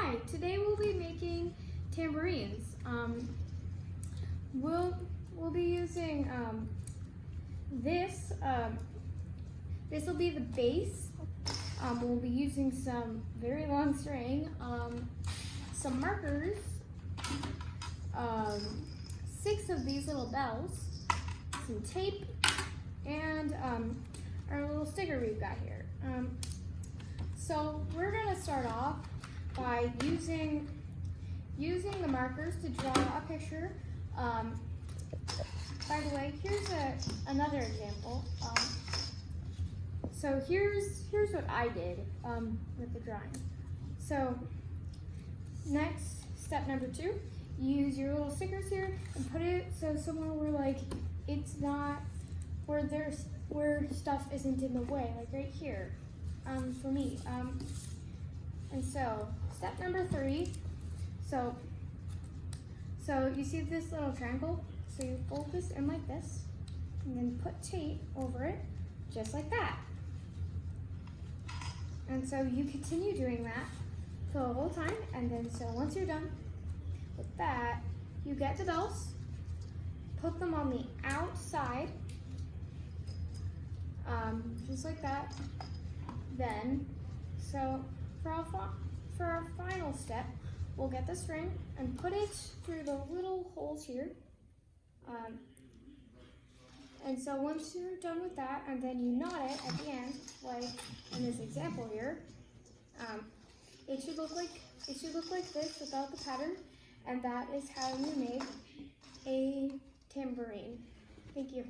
Hi, today we'll be making tambourines. We'll be using this. This will be the base. We'll be using some very long string, some markers, 6 of these little bells, some tape, and our little sticker we've got here. So we're going to start off by using the markers to draw a picture. By the way, here's another example. So here's what I did with the drawing. So next, step number 2, use your little stickers here and put it so somewhere where like it's not where stuff isn't in the way, like right here. For me. And so step number 3. So you see this little triangle? So you fold this in like this, and then put tape over it, just like that. And so you continue doing that for the whole time, and then so once you're done with that, you get the bells, put them on the outside, just like that. Then, so for our final step, we'll get the string and put it through the little holes here. And so once you're done with that, and then you knot it at the end, like in this example here, it should look like this without the pattern, and that is how you make a tambourine. Thank you.